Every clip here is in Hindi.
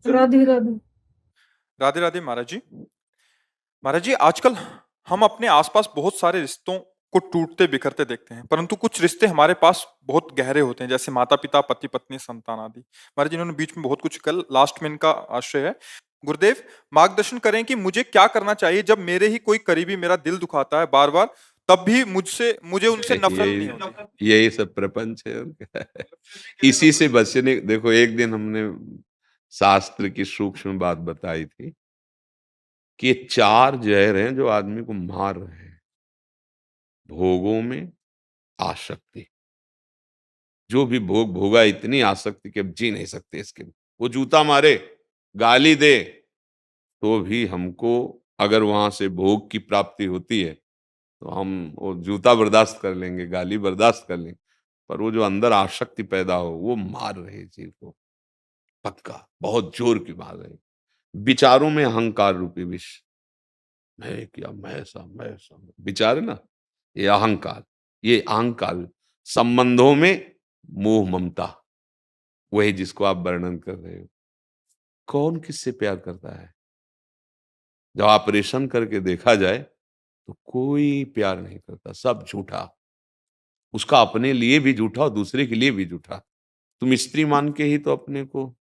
राधे राधे। राधे राधे महाराज जी। महाराज जी, आजकल हम अपने आसपास बहुत सारे रिश्तों को टूटते बिखरते देखते हैं, परंतु कुछ रिश्ते हमारे पास बहुत गहरे होते हैं, जैसे माता पिता, पति पत्नी, संतान आदि। महाराज जी, इन्होंने बीच में बहुत कुछ कल लास्ट में इनका आश्रय है। गुरुदेव, मार्गदर्शन करें कि मुझे क्या करना चाहिए जब मेरे ही कोई करीबी मेरा दिल दुखाता है बार बार, तब भी मुझे उनसे नफरत नहीं होती। यही यही सब प्रपंच है और क्या है। इसी से बचने, देखो एक दिन हमने शास्त्र की सूक्ष्म बात बताई थी कि ये चार जहर हैं जो आदमी को मार रहे हैं। भोगों में आसक्ति, जो भी भोग भोगा इतनी आसक्ति कि अब जी नहीं सकते इसके बिना। वो जूता मारे, गाली दे, तो भी हमको अगर वहां से भोग की प्राप्ति होती है तो हम वो जूता बर्दाश्त कर लेंगे, गाली बर्दाश्त कर लेंगे, पर वो जो अंदर आसक्ति पैदा हो वो मार रही जीव को, पक्का बहुत जोर की मार रही। विचारों में अहंकार रूपी विष, मैं क्या, मैं ऐसा विचार है ना, ये अहंकार, ये अहंकार। संबंधों में मोह ममता, वही जिसको आप वर्णन कर रहे हो। कौन किससे प्यार करता है? जब ऑपरेशन करके देखा जाए तो कोई प्यार नहीं करता, सब झूठा। उसका अपने लिए भी झूठा और दूसरे के लिए भी झूठा। तुम स्त्री मान के ही तो अपने को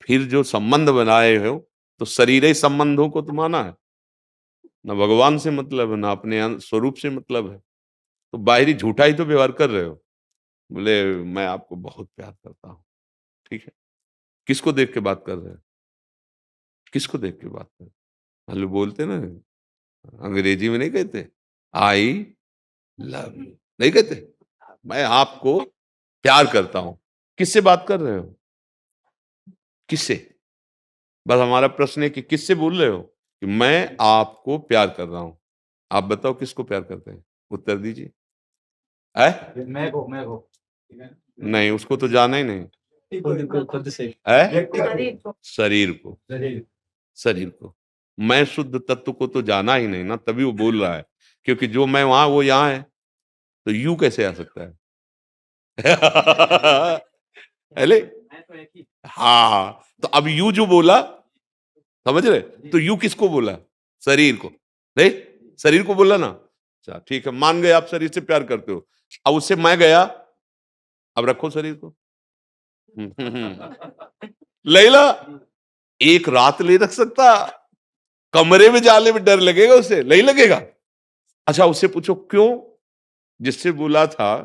फिर जो संबंध बनाए हो, तो शरीर संबंधों को तो माना है ना, भगवान से मतलब है ना अपने स्वरूप से मतलब है, तो बाहरी झूठा ही तो व्यवहार कर रहे हो। बोले मैं आपको बहुत प्यार करता हूँ, ठीक है, किसको देख के बात कर रहे हो? किसको देख के बात कर रहे हो? मतलब बोलते ना, अंग्रेजी में नहीं कहते आई लव यू, नहीं कहते मैं आपको प्यार करता हूं। किससे बात कर रहे हो? किससे? बस हमारा प्रश्न है कि किससे बोल रहे हो कि मैं आपको प्यार कर रहा हूं। आप बताओ किसको प्यार करते हैं? उत्तर दीजिए। है? मैं को नहीं, उसको तो जाना ही नहीं खुद से है। शरीर को। शरीर को, शरीर को, मैं शुद्ध तत्व को तो जाना ही नहीं ना, तभी वो बोल रहा है। क्योंकि जो मैं वहां वो यहाँ है, तो यू कैसे आ सकता है? अरे हाँ, तो अब यू जो बोला, समझ रहे, तो यू किसको बोला? शरीर को, नहीं, शरीर को बोला ना। अच्छा ठीक है, मान गए आप शरीर से प्यार करते हो। अब उससे मैं गया, अब रखो शरीर को। लैला एक रात ले रख सकता, कमरे में जाने में डर लगेगा उसे, नहीं लगेगा? अच्छा उससे पूछो क्यों? जिससे बोला था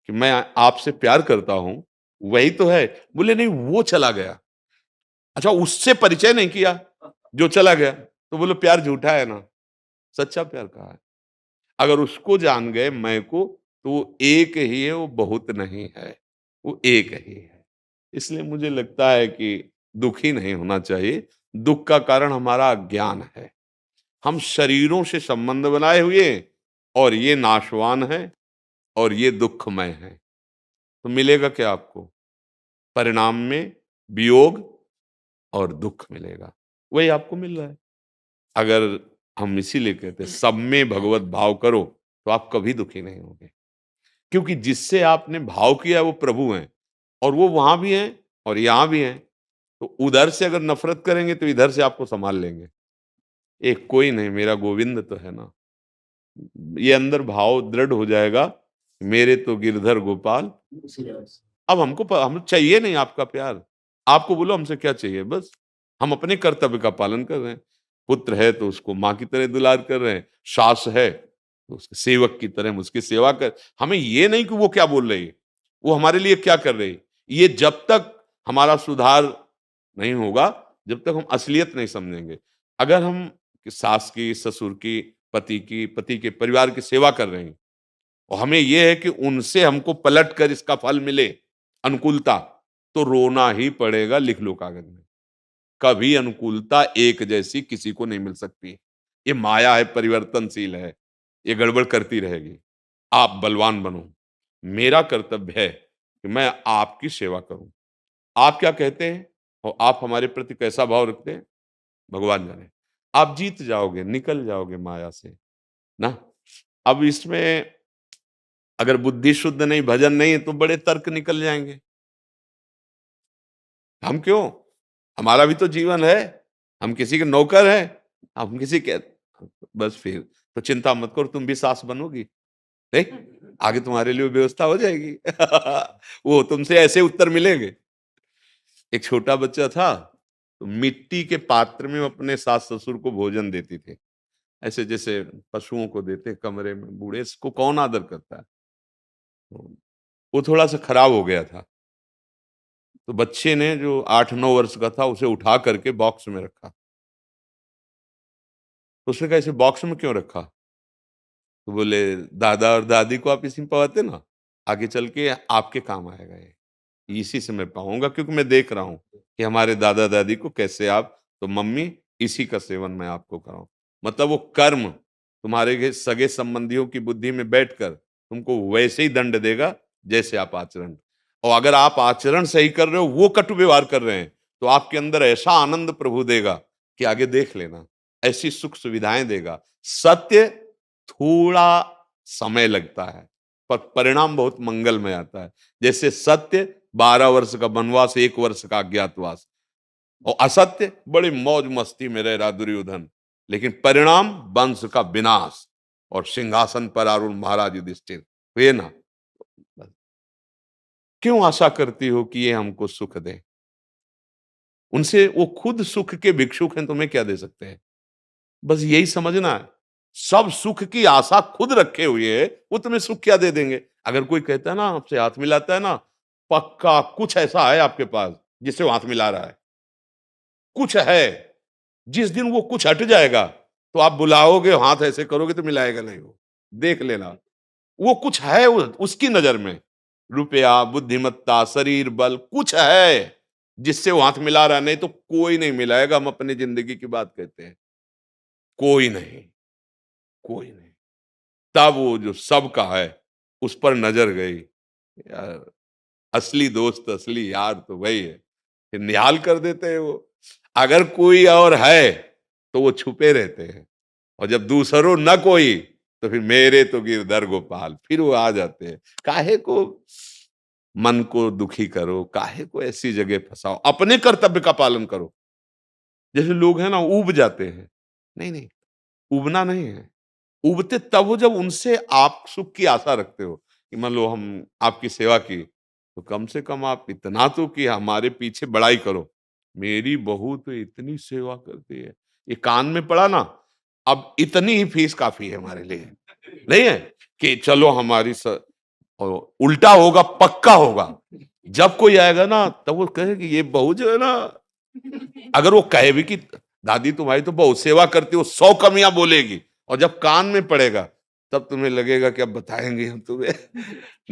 कि मैं आपसे प्यार करता हूं, वही तो है। बोले नहीं, वो चला गया। अच्छा उससे परिचय नहीं किया जो चला गया, तो बोलो प्यार झूठा है ना, सच्चा प्यार कहाँ है? अगर उसको जान गए मैं को, तो वो एक ही है, वो बहुत नहीं है, वो एक ही है। इसलिए मुझे लगता है कि दुखी नहीं होना चाहिए। दुख का कारण हमारा अज्ञान है। हम शरीरों से संबंध बनाए हुए हैं, और ये नाशवान है और ये दुखमय है। तो मिलेगा क्या आपको? परिणाम में वियोग और दुख मिलेगा, वही आपको मिल रहा है। अगर हम इसीलिए कहते हैं सब में भगवत भाव करो, तो आप कभी दुखी नहीं होंगे। क्योंकि जिससे आपने भाव किया वो प्रभु हैं, और वो वहां भी हैं और यहां भी हैं। तो उधर से अगर नफरत करेंगे तो इधर से आपको संभाल लेंगे। एक कोई नहीं, मेरा गोविंद तो है ना, ये अंदर भाव दृढ़ हो जाएगा, मेरे तो गिरधर गोपाल। अब हम चाहिए नहीं आपका प्यार। आपको बोलो हमसे क्या चाहिए, बस हम अपने कर्तव्य का पालन कर रहे हैं। पुत्र है तो उसको माँ की तरह दुलार कर रहे हैं, सास है तो उसके सेवक की तरह हम उसकी सेवा कर। हमें ये नहीं कि वो क्या बोल रही है, वो हमारे लिए क्या कर रही है, ये जब तक हमारा सुधार नहीं होगा, जब तक हम असलियत नहीं समझेंगे। अगर हम सास की, ससुर की, पति की, पति के परिवार की सेवा कर रहे हैं, और हमें यह है कि उनसे हमको पलट कर इसका फल मिले, अनुकूलता, तो रोना ही पड़ेगा। लिख लो कागज में, कभी अनुकूलता एक जैसी किसी को नहीं मिल सकती। ये माया है, परिवर्तनशील है, ये गड़बड़ करती रहेगी। आप बलवान बनो, मेरा कर्तव्य है कि मैं आपकी सेवा करूं। आप क्या कहते हैं और आप हमारे प्रति कैसा भाव रखते हैं, भगवान जाने। आप जीत जाओगे, निकल जाओगे माया से ना। अब इसमें अगर बुद्धि शुद्ध नहीं, भजन नहीं है, तो बड़े तर्क निकल जाएंगे। हम क्यों? हमारा भी तो जीवन है, हम किसी के नौकर हैं, हम किसी के, बस फिर तो चिंता मत करो, तुम भी सास बनोगी, नहीं, आगे तुम्हारे लिए व्यवस्था हो जाएगी। वो तुमसे ऐसे उत्तर मिलेंगे। एक छोटा बच्चा था, तो मिट्टी के पात्र में अपने सास ससुर को भोजन देती थी, ऐसे जैसे पशुओं को देते कमरे में, बूढ़े इसको कौन आदर करता है। तो वो थोड़ा सा खराब हो गया था, तो बच्चे ने जो 8-9 वर्ष का था उसे उठा करके बॉक्स में रखा। तो उसने कहा इसे बॉक्स में क्यों रखा? तो बोले दादा और दादी को आप इसी में पवाते ना, आगे चल के आपके काम आएगा ये, इसी से मैं पाऊंगा, क्योंकि मैं देख रहा हूँ कि हमारे दादा दादी को कैसे आप, तो मम्मी इसी का सेवन मैं आपको कराऊं। मतलब वो कर्म तुम्हारे के सगे संबंधियों की बुद्धि में बैठकर तुमको वैसे ही दंड देगा जैसे आप आचरण, और अगर आप आचरण सही कर रहे हो, वो कटु व्यवहार कर रहे हैं, तो आपके अंदर ऐसा आनंद प्रभु देगा कि आगे देख लेना, ऐसी सुख सुविधाएं देगा। सत्य थोड़ा समय लगता है, पर परिणाम बहुत मंगलमय आता है। जैसे सत्य 12 वर्ष का वनवास, 1 वर्ष का अज्ञातवास, और असत्य बड़ी मौज मस्ती में रह रहा दुर्योधन, लेकिन परिणाम वंश का विनाश और सिंहासन पर आरूढ़ महाराज युधिष्ठिर हुए ना। क्यों आशा करती हो कि ये हमको सुख दे? उनसे, वो खुद सुख के भिक्षुक हैं, तुम्हें क्या दे सकते हैं? बस यही समझना है, सब सुख की आशा खुद रखे हुए है, वो तुम्हें सुख क्या दे देंगे? अगर कोई कहता है ना, आपसे हाथ मिलाता है ना, पक्का कुछ ऐसा है आपके पास जिससे वो हाथ मिला रहा है, कुछ है। जिस दिन वो कुछ हट जाएगा, तो आप बुलाओगे, हाथ ऐसे करोगे तो मिलाएगा नहीं, वो देख लेना। वो कुछ है उसकी नजर में, रुपया, बुद्धिमत्ता, शरीर बल, कुछ है जिससे वो हाथ मिला रहा है, नहीं तो कोई नहीं मिलाएगा। हम अपनी जिंदगी की बात कहते हैं, कोई नहीं, कोई नहीं। तब वो जो सबका है उस पर नजर गई, यार असली दोस्त असली यार तो वही है, फिर निहाल कर देते हैं वो। अगर कोई और है तो वो छुपे रहते हैं, और जब दूसरों न कोई, तो फिर मेरे तो गिरधर गोपाल, फिर वो आ जाते हैं। काहे को मन को दुखी करो, काहे को ऐसी जगह फंसाओ, अपने कर्तव्य का पालन करो। जैसे लोग हैं ना, ऊब जाते हैं, नहीं नहीं, उबना नहीं है। उबते तब हो जब उनसे आप सुख की आशा रखते हो, कि मान लो हम आपकी सेवा की, तो कम से कम आप इतना तो कि हमारे पीछे बड़ाई करो, मेरी बहू तो इतनी सेवा करती है, ये कान में पड़ा ना, अब इतनी ही फीस काफी है हमारे लिए, नहीं है कि चलो हमारी और उल्टा होगा, पक्का होगा। जब कोई आएगा ना, तब वो कहे कि ये बहू जो है ना, अगर वो कहे भी कि दादी तुम्हारी तो बहुत सेवा करती हो, 100 कमियां बोलेगी, और जब कान में पड़ेगा तब तुम्हें लगेगा कि अब बताएंगे हम तुम्हें।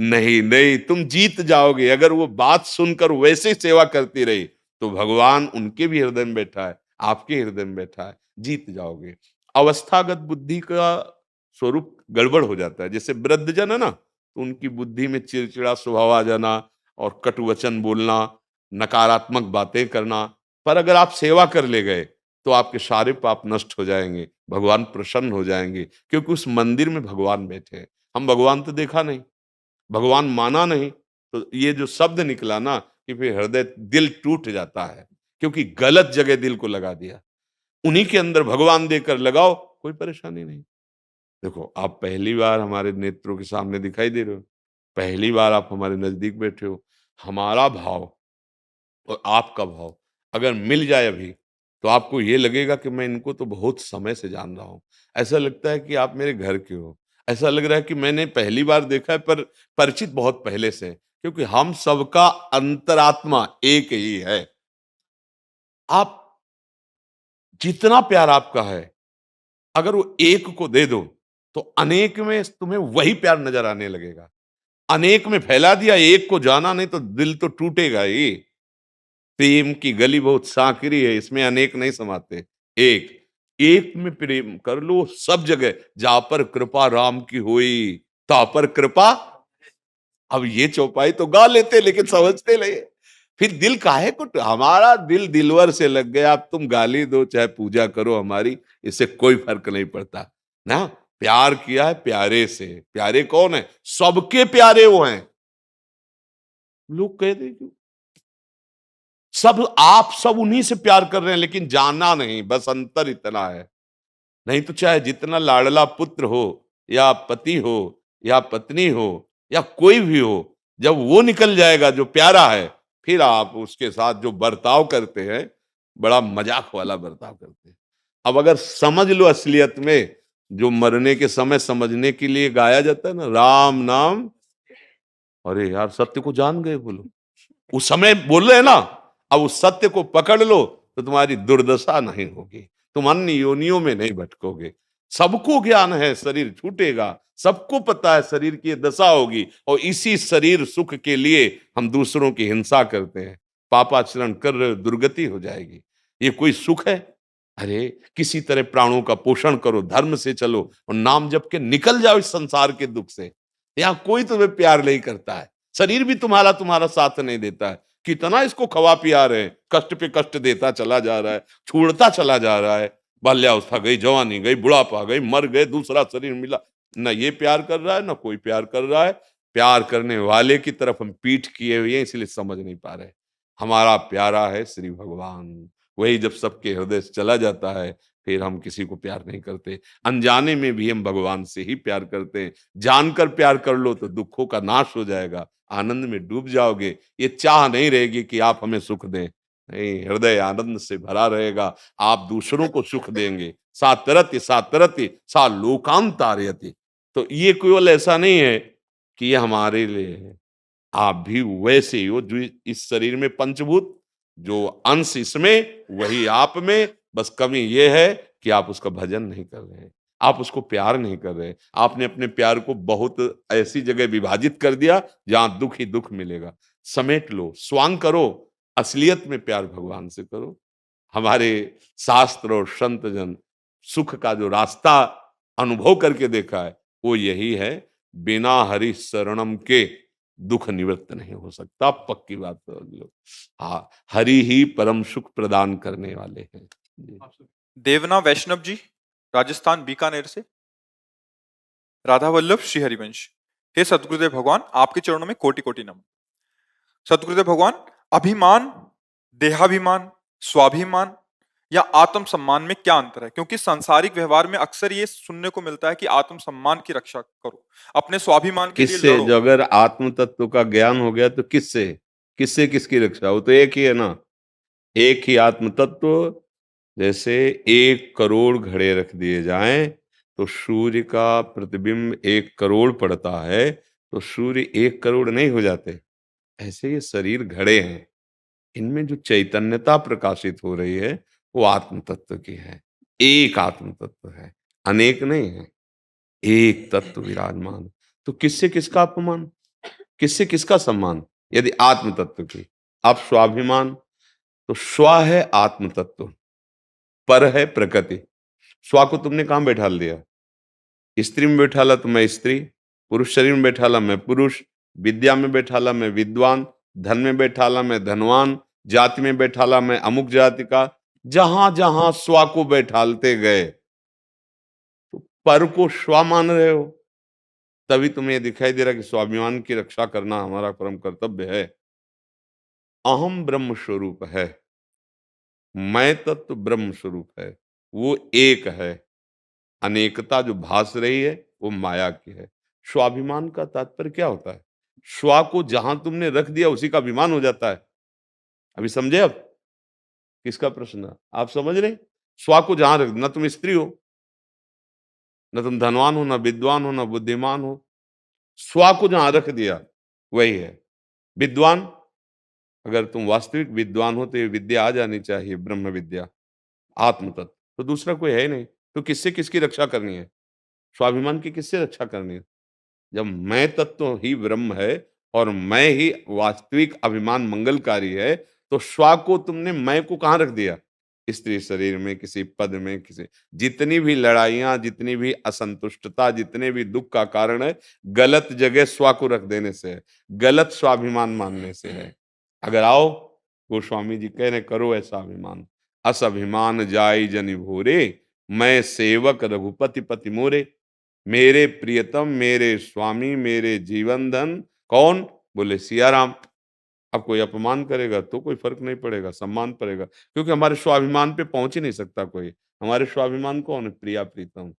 नहीं नहीं, तुम जीत जाओगे। अगर वो बात सुनकर वैसे ही सेवा करती रही, तो भगवान उनके भी हृदय में बैठा है, आपके हृदय में बैठा है, जीत जाओगे। अवस्थागत बुद्धि का स्वरूप गड़बड़ हो जाता है। जैसे वृद्धजन है ना, तो उनकी बुद्धि में चिड़चिड़ा स्वभाव आ जाना, और कटु वचन बोलना, नकारात्मक बातें करना। पर अगर आप सेवा कर ले गए, तो आपके सारे पाप नष्ट हो जाएंगे, भगवान प्रसन्न हो जाएंगे, क्योंकि उस मंदिर में भगवान बैठे हैं। हम भगवान तो देखा नहीं, भगवान माना नहीं, तो ये जो शब्द निकला ना, कि फिर हृदय दिल टूट जाता है, क्योंकि गलत जगह दिल को लगा दिया। उन्हीं के अंदर भगवान देकर लगाओ, कोई परेशानी नहीं। देखो, आप पहली बार हमारे नेत्रों के सामने दिखाई दे रहे हो, पहली बार आप हमारे नजदीक बैठे हो, हमारा भाव और आपका भाव अगर मिल जाए अभी, तो आपको ये लगेगा कि मैं इनको तो बहुत समय से जान रहा हूँ। ऐसा लगता है कि आप मेरे घर के हो। ऐसा लग रहा है कि मैंने पहली बार देखा है, पर परिचित बहुत पहले से हैं, क्योंकि हम सबका अंतरात्मा एक ही है। आप जितना प्यार आपका है, अगर वो एक को दे दो, तो अनेक में तुम्हें वही प्यार नजर आने लगेगा। अनेक में फैला दिया, एक को जाना नहीं, तो दिल तो टूटेगा ही। प्रेम की गली बहुत सांकरी है, इसमें अनेक नहीं समाते, एक। एक में प्रेम कर लो सब जगह, जा पर कृपा राम की हुई, ता पर कृपा। अब ये चौपाई तो गा लेते, लेकिन समझते नहीं। फिर दिल काहे को, हमारा दिल दिलवर से लग गया। अब तुम गाली दो चाहे पूजा करो हमारी, इससे कोई फर्क नहीं पड़ता ना। प्यार किया है प्यारे से। प्यारे कौन है? सबके प्यारे वो हैं। लोग कहते आप सब उन्हीं से प्यार कर रहे हैं, लेकिन जानना नहीं, बस अंतर इतना है। नहीं तो चाहे जितना लाडला पुत्र हो या पति हो या पत्नी हो या कोई भी हो, जब वो निकल जाएगा जो प्यारा है, फिर आप उसके साथ जो बर्ताव करते हैं, बड़ा मजाक वाला बर्ताव करते हैं। अब अगर समझ लो असलियत में, जो मरने के समय समझने के लिए गाया जाता है ना, राम नाम, अरे यार सत्य को जान गए बोलो, उस समय बोल रहे हैं ना, अब उस सत्य को पकड़ लो तो तुम्हारी दुर्दशा नहीं होगी, तुम अन्य योनियों में नहीं भटकोगे। सबको ज्ञान है शरीर छूटेगा, सबको पता है शरीर की ये दशा होगी, और इसी शरीर सुख के लिए हम दूसरों की हिंसा करते हैं, पापाचरण कर रहे हो, दुर्गति हो जाएगी। ये कोई सुख है? अरे किसी तरह प्राणों का पोषण करो, धर्म से चलो और नाम जप के निकल जाओ इस संसार के दुख से। यहाँ कोई तुम्हें प्यार नहीं करता है, शरीर भी तुम्हारा तुम्हारा साथ नहीं देता है। कितना इसको खवा पिया रहे हैं, कष्ट पे कष्ट देता चला जा रहा है, छूटता चला जा रहा है। बाल्यावस्था गई, जवानी गई, बुढ़ापा गई, मर गए, दूसरा शरीर मिला। न ये प्यार कर रहा है, न कोई प्यार कर रहा है। प्यार करने वाले की तरफ हम पीठ किए हुए हैं, इसलिए समझ नहीं पा रहे। हमारा प्यारा है श्री भगवान, वही जब सबके हृदय से चला जाता है, फिर हम किसी को प्यार नहीं करते। अनजाने में भी हम भगवान से ही प्यार करते हैं। जानकर प्यार कर लो तो दुखों का नाश हो जाएगा, आनंद में डूब जाओगे। ये चाह नहीं रहेगी कि आप हमें सुख दें, नहीं, हृदय आनंद से भरा रहेगा। आप दूसरों को सुख देंगे। सातरति सा लोकांतारयति। तो ये केवल ऐसा नहीं है कि ये हमारे लिए है, आप भी वैसे ही हो। जो इस शरीर में पंचभूत, जो अंश इसमें वही आप में, बस कमी ये है कि आप उसका भजन नहीं कर रहे हैं, आप उसको प्यार नहीं कर रहे। आपने अपने प्यार को बहुत ऐसी जगह विभाजित कर दिया जहां दुख ही दुख मिलेगा। समेट लो, स्वांग करो, असलियत में प्यार भगवान से करो। हमारे शास्त्र और संत जन सुख का जो रास्ता अनुभव करके देखा है, वो यही है, बिना हरि शरणम के दुख निवृत्त नहीं हो सकता। पक्की बात समझ लो। हाँ, हरि ही परम सुख प्रदान करने वाले हैं जी। देवना वैष्णव जी, राजस्थान बीकानेर से। राधा वल्लभ श्री हरिवंश। हे सदगुरुदेव भगवान, आपके चरणों में कोटि कोटि नमन। सदगुरुदेव भगवान, अभिमान, देहाभिमान, स्वाभिमान या आत्म सम्मान में क्या अंतर है? क्योंकि सांसारिक व्यवहार में अक्सर ये सुनने को मिलता है कि आत्म सम्मान की रक्षा करो, अपने स्वाभिमान के लिए किससे? लड़ो। जो अगर आत्म तत्व का ज्ञान हो गया तो किससे? किससे किसकी रक्षा? वो तो एक ही है ना, एक ही आत्म तत्व। जैसे 1 करोड़ घड़े रख दिए जाएं तो सूर्य का प्रतिबिंब 1 करोड़ पड़ता है, तो सूर्य 1 करोड़ नहीं हो जाते। ऐसे ये शरीर घड़े हैं, इनमें जो चैतन्यता प्रकाशित हो रही है वो आत्म तत्व की है। एक आत्म तत्व है, अनेक नहीं है, एक तत्व विराजमान। तो किससे किसका अपमान, किससे किसका सम्मान? यदि आत्म तत्व की। अब स्वाभिमान, तो स्व है आत्म तत्व, पर है प्रकृति। स्व को तुमने कहां बैठाल दिया? स्त्री में बैठाला तो मैं स्त्री, पुरुष शरीर में बैठाला मैं पुरुष, विद्या में बैठाला मैं विद्वान, धन में बैठाला मैं धनवान, जाति में बैठाला मैं अमुक जाति का। जहां जहां स्व को बैठालते गए तो पर को स्व मान रहे हो। तभी तुम्हें यह दिखाई दे रहा कि स्वाभिमान की रक्षा करना हमारा परम कर्तव्य है। अहम ब्रह्म स्वरूप है, मैं तत्व ब्रह्म स्वरूप है, वो एक है। अनेकता जो भास रही है वो माया की है। स्वाभिमान का तात्पर्य क्या होता है? स्व को जहां तुमने रख दिया उसी का अभिमान हो जाता है। अभी समझे? अब किसका प्रश्न? आप समझ रहे? स्व को जहां रख, न तुम स्त्री हो, न तुम धनवान हो, न विद्वान हो, न बुद्धिमान हो। स्व को जहां रख दिया वही है विद्वान। अगर तुम वास्तविक विद्वान हो तो ये विद्या आ जानी चाहिए, ब्रह्म विद्या, आत्म तत्व। तो दूसरा कोई है ही नहीं, तो किससे किसकी रक्षा करनी है? स्वाभिमान की किससे रक्षा करनी है? जब मैं तत्व ही ब्रह्म है और मैं ही वास्तविक अभिमान मंगलकारी है, तो स्व को तुमने मैं को कहां रख दिया? स्त्री शरीर में, किसी पद में, किसी, जितनी भी लड़ाइयां, जितनी भी असंतुष्टता, जितने भी दुख का कारण है, गलत जगह स्व को रख देने से है, गलत स्वाभिमान मानने से है। अगर आओ, गोस्वामी जी कह रहे करो ऐसा अभिमान। अस अभिमान जाय जनि भोरे, मैं सेवक रघुपति पति मोरे। मेरे प्रियतम, मेरे स्वामी, मेरे जीवन धन कौन? बोले सिया राम। अब कोई अपमान करेगा तो कोई फर्क नहीं पड़ेगा, सम्मान पड़ेगा, क्योंकि हमारे स्वाभिमान पे पहुंच ही नहीं सकता कोई। हमारे स्वाभिमान कौन है? प्रिया प्रीतम।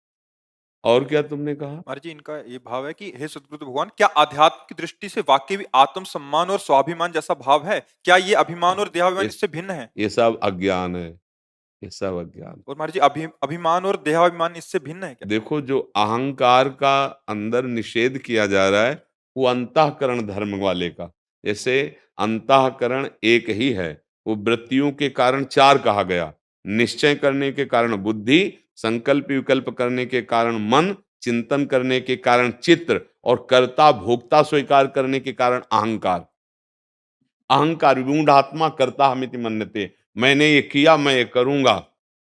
और क्या तुमने कहा? महाराज जी इनका ये भाव है कि हे सदगुरु भगवान, क्या अध्यात्म की दृष्टि से वाकई भी आत्मसम्मान और स्वाभिमान जैसा भाव है? क्या ये अभिमान और देहाभिमान ये इससे भिन्न है? ये सब अज्ञान है, ये सब अज्ञान। और महाराज जी अभिमान और देहाभिमान इससे भिन्न है क्या? देखो, जो अहंकार का अंदर निषेध किया जा रहा है, वो अंतःकरण धर्म वाले का। जैसे अंतःकरण एक ही है, वो वृत्तियों के कारण चार कहा गया। निश्चय करने के कारण बुद्धि, संकल्प विकल्प करने के कारण मन, चिंतन करने के कारण चित्त, और कर्ता भोक्ता स्वीकार करने के कारण अहंकार। अहंकार विमूढ़ात्मा कर्ता हमिति मन्यते। मैंने ये किया, मैं ये करूंगा,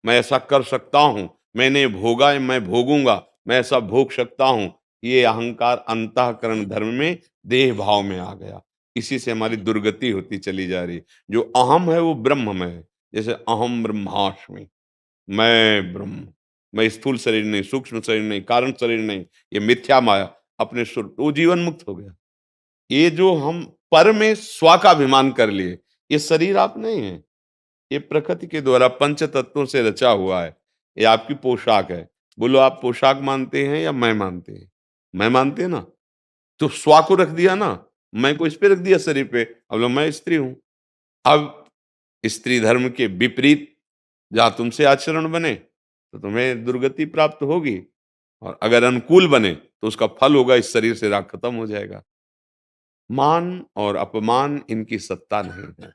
मैं ऐसा कर सकता हूं, मैंने ये भोगा, मैं भोगूंगा, मैं ऐसा भोग सकता हूं। ये अहंकार अंतःकरण धर्म में देह भाव में आ गया। इसी से हमारी दुर्गति होती चली जा रही। जो अहम है वो ब्रह्म में है। जैसे अहम ब्रह्मास्मि, मैं ब्रह्म, मैं स्थूल शरीर नहीं, सूक्ष्म शरीर नहीं, कारण शरीर नहीं, ये मिथ्या माया, अपने स्वरूप, वो जीवन मुक्त हो गया। ये जो हम पर में स्व का अभिमान कर लिए, ये शरीर आप नहीं है, ये प्रकृति के द्वारा पंच तत्वों से रचा हुआ है। ये आपकी पोशाक है। बोलो, आप पोशाक मानते हैं या मैं मानते हैं? मैं मानते हैं ना। तो स्व को रख दिया ना, मैं को इस पे रख दिया शरीर पे। अब लो, मैं स्त्री हूं। अब स्त्री धर्म के विपरीत जहां तुमसे आचरण बने तो तुम्हें दुर्गति प्राप्त होगी, और अगर अनुकूल बने तो उसका फल होगा, इस शरीर से राग खत्म हो जाएगा। मान और अपमान इनकी सत्ता नहीं है।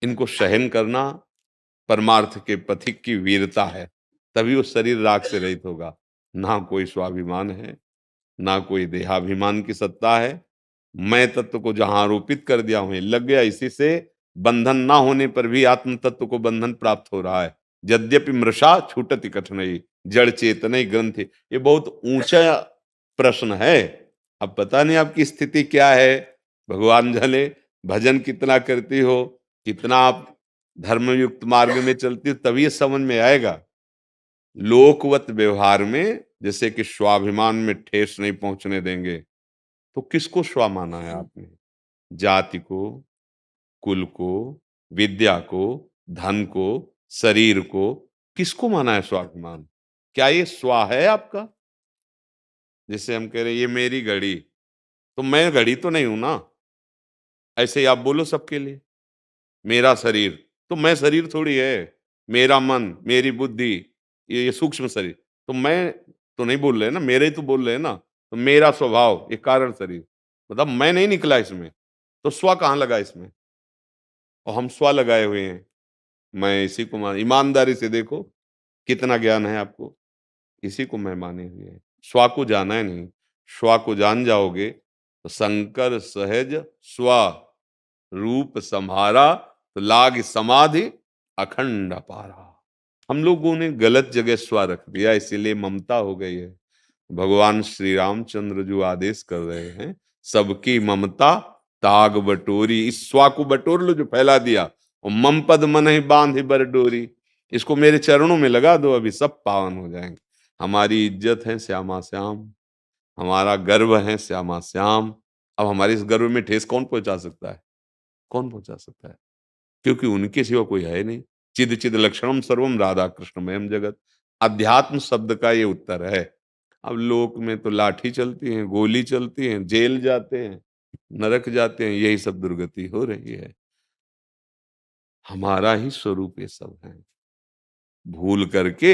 इनको सहन करना परमार्थ के पथिक की वीरता है, तभी वो शरीर राग से रहित होगा। ना कोई स्वाभिमान है, ना कोई देहाभिमान की सत्ता है। मैं तत्व को जहां आरोपित कर दिया हूं लग गया। इसी से बंधन ना होने पर भी आत्म तत्व को बंधन प्राप्त हो रहा है। यद्यपि मृषा छूटति कठिनाई, जड़ चेतन ग्रंथि। ये बहुत ऊंचा प्रश्न है। अब पता नहीं आपकी स्थिति क्या है, भगवान जाने। भजन कितना करती हो, कितना आप धर्मयुक्त मार्ग में चलती हो, तभी ये समझ में आएगा। लोकवत व्यवहार में जैसे कि स्वाभिमान में ठेस नहीं पहुंचने देंगे, तो किसको स्व माना है आपने? जाति को, कुल को, विद्या को, धन को, शरीर को, किसको माना है स्वाभिमान? क्या ये स्व है आपका? जैसे हम कह रहे हैं ये मेरी घड़ी, तो मैं घड़ी तो नहीं हूं ना। ऐसे ही आप बोलो सबके लिए। मेरा शरीर, तो मैं शरीर थोड़ी है। मेरा मन, मेरी बुद्धि, ये सूक्ष्म शरीर, तो मैं तो नहीं बोल रहे ना, मेरे ही तो बोल रहे हैं ना। तो मेरा स्वभाव, ये कारण शरीर, मतलब मैं नहीं निकला इसमें, तो स्व कहाँ लगा इसमें? और हम स्व लगाए हुए हैं। मैं इसी को मान, ईमानदारी से देखो कितना ज्ञान है आपको, इसी को मैं माने हुए हैं। स्व को जाना है नहीं। स्व को जान जाओगे तो शंकर सहज स्व रूप संहारा, तो लाग समाधि अखंड अपारा। हम लोगों ने गलत जगह स्व रख दिया, इसीलिए ममता हो गई है। भगवान श्री रामचंद्र जो आदेश कर रहे हैं, सबकी ममता ताग बटोरी, इस स्व को बटोर लो जो फैला दिया, और मम पद मन ही बांध बर डोरी। इसको मेरे चरणों में लगा दो, अभी सब पावन हो जाएंगे। हमारी इज्जत है श्यामा श्याम, हमारा गर्व है श्यामा श्याम। अब हमारे इस गर्व में ठेस कौन पहुंचा सकता है? कौन पहुंचा सकता है? क्योंकि उनके सिवा कोई है नहीं। चिद चिद लक्षणम सर्वम राधा कृष्णमयम जगत। अध्यात्म शब्द का ये उत्तर है। अब लोक में तो लाठी चलती है, गोली चलती है, जेल जाते हैं, नरक जाते हैं, यही सब दुर्गति हो रही है। हमारा ही स्वरूप ये सब है। भूल करके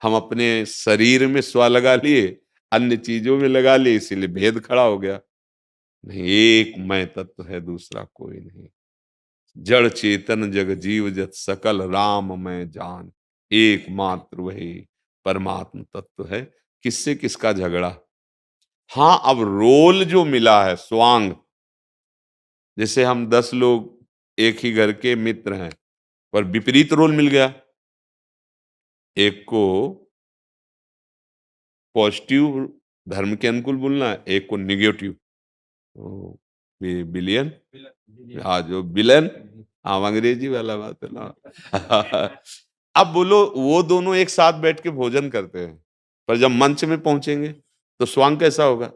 हम अपने शरीर में स्व लगा लिए, अन्य चीजों में लगा लिए, इसीलिए भेद खड़ा हो गया। नहीं, एक मैं तत्व है, दूसरा कोई नहीं। जड़ चेतन जग जीव जत सकल राम मैं जान, एकमात्र वही परमात्म तत्व है। किससे किसका झगड़ा? हाँ, अब रोल जो मिला है स्वांग, जैसे हम 10 लोग एक ही घर के मित्र हैं, पर विपरीत रोल मिल गया। एक को पॉजिटिव धर्म के अनुकूल बोलना है, एक को निगेटिव। तो बिलियन, हाँ जो विलन, हाँ अंग्रेजी वाला बात है ना। अब बोलो, वो दोनों एक साथ बैठ के भोजन करते हैं, पर जब मंच में पहुंचेंगे तो स्वांग कैसा होगा?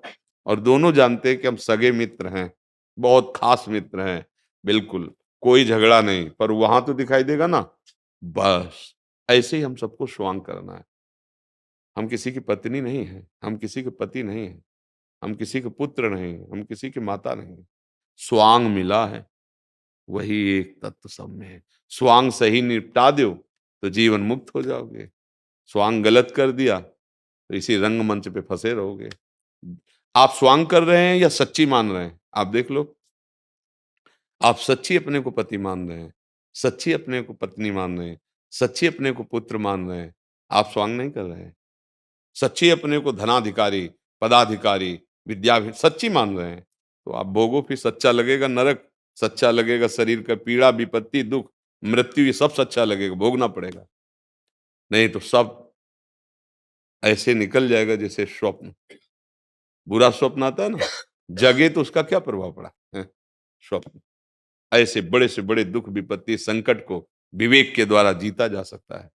और दोनों जानते हैं कि हम सगे मित्र हैं, बहुत खास मित्र हैं, बिल्कुल कोई झगड़ा नहीं, पर वहां तो दिखाई देगा ना। बस ऐसे ही हम सबको स्वांग करना है। हम किसी की पत्नी नहीं है, हम किसी के पति नहीं है, हम किसी के पुत्र नहीं, हम किसी की माता नहीं। स्वांग मिला है, वही एक तत्व सब में है। स्वांग सही निपटा दो तो जीवन मुक्त हो जाओगे। स्वांग गलत कर दिया तो इसी रंगमंच पे फंसे रहोगे। आप स्वांग कर रहे हैं या सच्ची मान रहे हैं, आप देख लो। आप सच्ची अपने को पति मान रहे हैं, सच्ची अपने को पत्नी मान रहे हैं, सच्ची अपने को पुत्र मान रहे हैं, आप स्वांग नहीं कर रहे हैं। सच्ची अपने को धनाधिकारी, पदाधिकारी, सच्ची मान रहे हैं, तो आप भोगो, फिर सच्चा लगेगा नरक, सच्चा लगेगा शरीर का पीड़ा, विपत्ति, दुख, मृत्यु, ये सब सच्चा लगेगा, भोगना पड़ेगा। नहीं तो सब ऐसे निकल जाएगा जैसे स्वप्न। बुरा स्वप्न आता है ना, जगे तो उसका क्या प्रभाव पड़ा? हैं? स्वप्न। ऐसे बड़े से बड़े दुख, विपत्ति, संकट को विवेक के द्वारा जीता जा सकता है।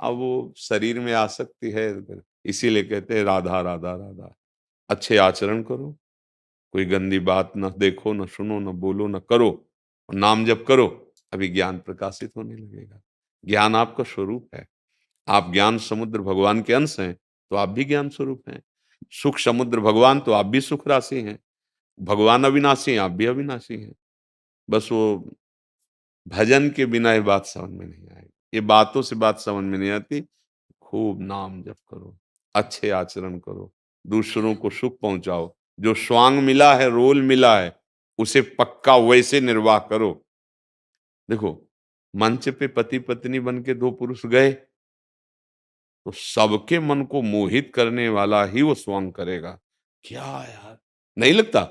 अब वो शरीर में आसक्ति है, इसीलिए कहते हैं राधा राधा राधा। अच्छे आचरण करो, कोई गंदी बात न देखो, न सुनो, न बोलो, न करो, और नाम जप करो, अभी ज्ञान प्रकाशित होने लगेगा। ज्ञान आपका स्वरूप है। आप ज्ञान समुद्र भगवान के अंश हैं, तो आप भी ज्ञान स्वरूप हैं। सुख समुद्र भगवान, तो आप भी सुख राशि हैं। भगवान अविनाशी हैं, आप भी अविनाशी हैं। बस वो भजन के बिना ये बात समझ में नहीं आएगी। ये बातों से बात समझ में नहीं आती। खूब नाम जप करो, अच्छे आचरण करो, दूसरों को सुख पहुंचाओ। जो स्वांग मिला है, रोल मिला है, उसे पक्का वैसे निर्वाह करो। देखो, मंच पे पति पत्नी बन के दो पुरुष गए, तो सबके मन को मोहित करने वाला ही वो स्वांग करेगा। क्या यार, नहीं लगता?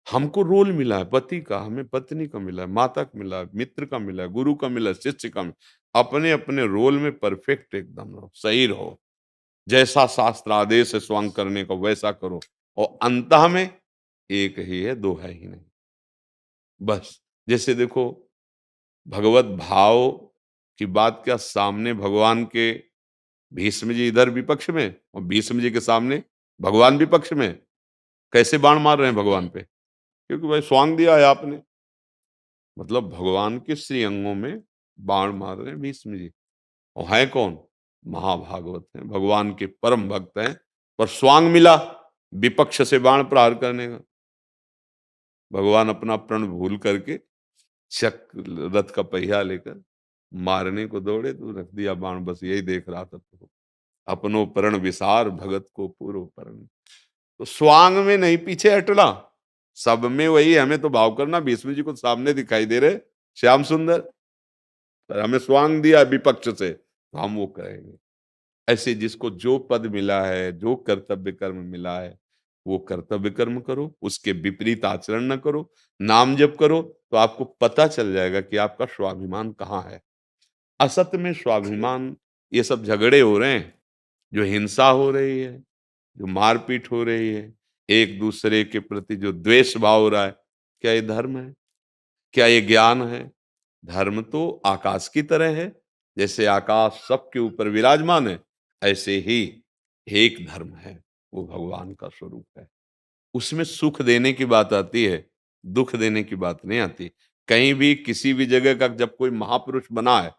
हमको रोल मिला है पति का, हमें पत्नी का मिला है, माता का मिला है, मित्र का मिला है, गुरु का मिला है, शिष्य का मिला। अपने अपने रोल में परफेक्ट एकदम रहो, सही रहो। जैसा शास्त्र आदेश है स्वांग करने का, वैसा करो। और अंतः में एक ही है, दो है ही नहीं। बस जैसे देखो, भगवत भाव की बात क्या, सामने भगवान के भीष्म जी इधर विपक्ष में, और भीष्म जी के सामने भगवान विपक्ष में, कैसे बाण मार रहे हैं भगवान पे? क्योंकि भाई स्वांग दिया है आपने। मतलब भगवान के श्री अंगों में बाण मार रहे हैं भीष्म जी। और है कौन? महाभागवत हैं, भगवान के परम भक्त हैं, पर स्वांग मिला विपक्ष से बाण प्रहार करने का। भगवान अपना प्रण भूल करके चक रथ का पहिया लेकर मारने को दौड़े, तो रख दिया बाण। बस यही देख रहा था तो, अपनो प्रण विसार भगत को पूर्व प्रण। तो स्वांग में नहीं पीछे हटना, सब में वही। हमें तो भाव करना, भीष्म जी को सामने दिखाई दे रहे श्याम सुंदर, पर हमें स्वांग दिया विपक्ष से, तो हम वो करेंगे। ऐसे जिसको जो पद मिला है, जो कर्तव्य कर्म मिला है, वो कर्तव्य कर्म करो, उसके विपरीत आचरण न करो, नाम जप करो, तो आपको पता चल जाएगा कि आपका स्वाभिमान कहाँ है। असत में स्वाभिमान, ये सब झगड़े हो रहे हैं, जो हिंसा हो रही है, जो मारपीट हो रही है, एक दूसरे के प्रति जो द्वेष भाव हो रहा है, क्या ये धर्म है? क्या ये ज्ञान है? धर्म तो आकाश की तरह है। जैसे आकाश सबके ऊपर विराजमान है, ऐसे ही एक धर्म है, वो भगवान का स्वरूप है। उसमें सुख देने की बात आती है, दुख देने की बात नहीं आती। कहीं भी किसी भी जगह का जब कोई महापुरुष बना है,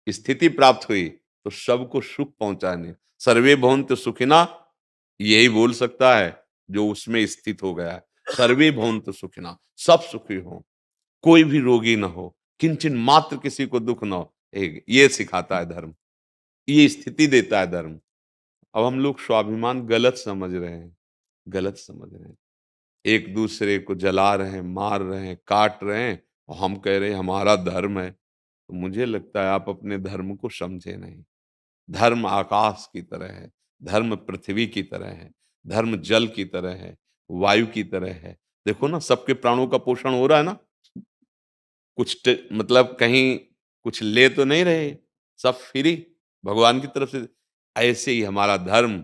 स्थिति प्राप्त हुई, तो सबको सुख पहुंचाने, सर्वे भवन्तु सुखिना, यही बोल सकता है जो उसमें स्थित हो गया है। सर्वे भवन्तु सुखिना, सब सुखी हो, कोई भी रोगी ना हो, किंचन मात्र किसी को दुख ना हो। ये सिखाता है धर्म, ये स्थिति देता है धर्म। अब हम लोग स्वाभिमान गलत समझ रहे हैं, गलत समझ रहे हैं। एक दूसरे को जला रहे हैं, मार रहे हैं, काट रहे हैं, और हम कह रहे हैं हमारा धर्म है। तो मुझे लगता है आप अपने धर्म को समझे नहीं। धर्म आकाश की तरह है, धर्म पृथ्वी की तरह है, धर्म जल की तरह है, वायु की तरह है। देखो ना, सबके प्राणों का पोषण हो रहा है ना। मतलब कहीं कुछ ले तो नहीं रहे, सब फ्री भगवान की तरफ से। ऐसे ही हमारा धर्म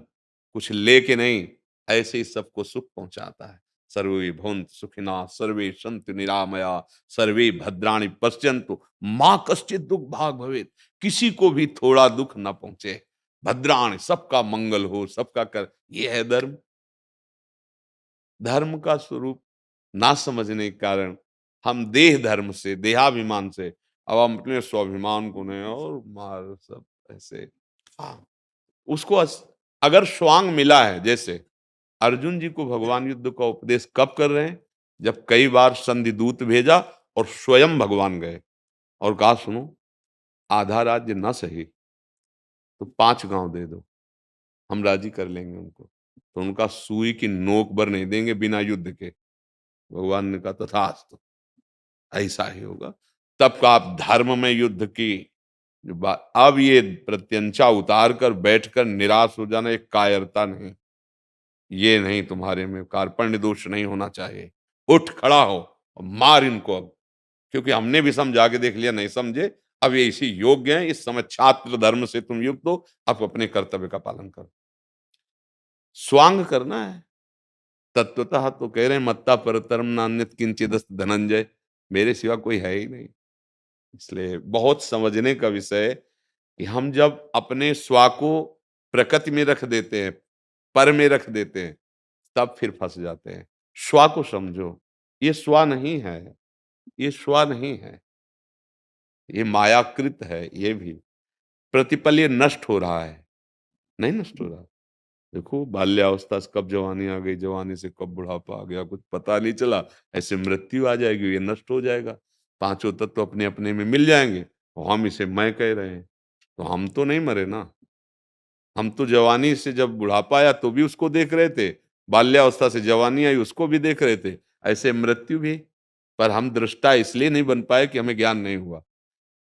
कुछ लेके नहीं, ऐसे ही सबको सुख पहुंचाता है। सर्वे भवन्तु सुखिनः, सर्वे सन्तु निरामया, सर्वे भद्राणि पश्यन्तु, माँ कश्चित् दुख भाग भवेत्। किसी को भी थोड़ा दुख ना पहुंचे। भद्राणि, सबका मंगल हो, सबका कर, ये है धर्म। धर्म का स्वरूप ना समझने के कारण हम देह धर्म से, देहाभिमान से, अब हम अपने स्वाभिमान को नहीं और मार सब ऐसे। हाँ, उसको अगर स्वांग मिला है, जैसे अर्जुन जी को भगवान युद्ध का उपदेश कब कर रहे हैं? जब कई बार संधि दूत भेजा और स्वयं भगवान गए और कहा सुनो, आधा राज्य ना सही तो 5 गांव दे दो, हम राजी कर लेंगे उनको। तो उनका सुई की नोक भर नहीं देंगे बिना युद्ध के। भगवान ने कहा तथास्तु, ऐसा ही होगा। तब का आप धर्म में युद्ध की जो बात, अब ये प्रत्यंचा उतार कर बैठकर निराश हो जाना एक कायरता नहीं, ये नहीं, तुम्हारे में कार्पण्य दोष नहीं होना चाहिए। उठ खड़ा हो और मार इनको अब, क्योंकि हमने भी समझा के देख लिया, नहीं समझे, अब ये इसी योग्य हैं, इस समय छात्र धर्म से तुम युक्त हो, अब अपने कर्तव्य का पालन करो। स्वांग करना है तत्वतः, तो कह रहे हैं मत्ता परतरम नान्यत किंचिदस्त धनंजय, मेरे सिवा कोई है ही नहीं। इसलिए बहुत समझने का विषय है कि हम जब अपने स्वा को प्रकृति में रख देते हैं, पर में रख देते हैं, तब फिर फंस जाते हैं। स्वा को समझो, ये स्वा नहीं है, ये स्वा नहीं है, ये मायाकृत है। ये भी प्रतिपल ये नष्ट हो रहा है, नहीं नष्ट हो रहा। देखो बाल्यावस्था से कब जवानी आ गई, जवानी से कब बुढ़ापा आ गया, कुछ पता नहीं चला। ऐसे मृत्यु आ जाएगी, ये नष्ट हो जाएगा। पांचों तत्व अपने अपने में मिल जाएंगे और हम इसे मैं कह रहे हैं, तो हम तो नहीं मरे ना। हम तो जवानी से जब बुढ़ापा आया तो भी उसको देख रहे थे, बाल्यावस्था से जवानी आई उसको भी देख रहे थे, ऐसे मृत्यु भी। पर हम दृष्टा इसलिए नहीं बन पाए कि हमें ज्ञान नहीं हुआ,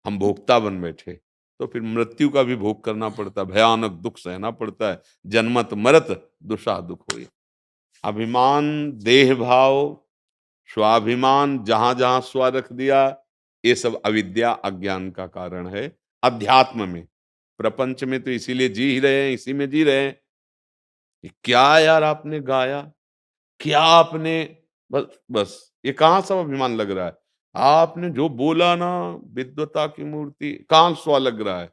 हम भोक्ता बन बैठे। तो फिर मृत्यु का भी भोग करना पड़ता है, भयानक दुख सहना पड़ता है। जन्मत मरत दुषा दुख होई। अभिमान, देह भाव, स्वाभिमान, जहां जहां स्व रख दिया, ये सब अविद्या अज्ञान का कारण है। अध्यात्म में, प्रपंच में तो इसीलिए जी ही रहे हैं, इसी में जी रहे हैं। कि क्या यार आपने गाया, क्या आपने, बस बस ये कहाँ सब अभिमान लग रहा है? आपने जो बोला ना, विद्वता की मूर्ति, कहाँ स्व लग रहा है?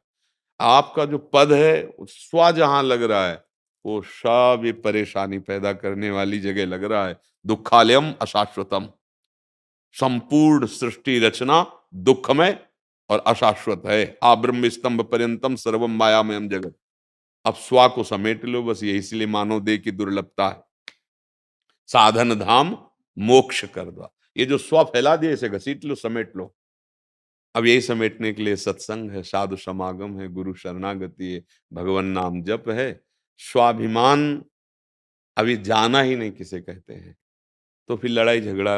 आपका जो पद है, स्व जहां लग रहा है, वो सब ये परेशानी पैदा करने वाली जगह लग रहा है। दुखालयम अशाश्वतम, संपूर्ण सृष्टि रचना दुखमय और अशाश्वत है। आब्रह्म स्तंभ पर्यंतम सर्वम मायामयम जगत। अब स्व को समेट लो बस, ये इसलिए मानव देह की दुर्लभता है। साधन धाम मोक्ष कर दो, ये जो स्व फैला दिए इसे घसीट लो, समेट लो। अब यही समेटने के लिए सत्संग है, साधु समागम है, गुरु शरणागति है, भगवान नाम जप है। स्वाभिमान अभी जाना ही नहीं किसे कहते हैं, तो फिर लड़ाई झगड़ा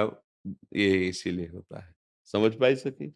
ये इसीलिए होता है। समझ पाई सकी?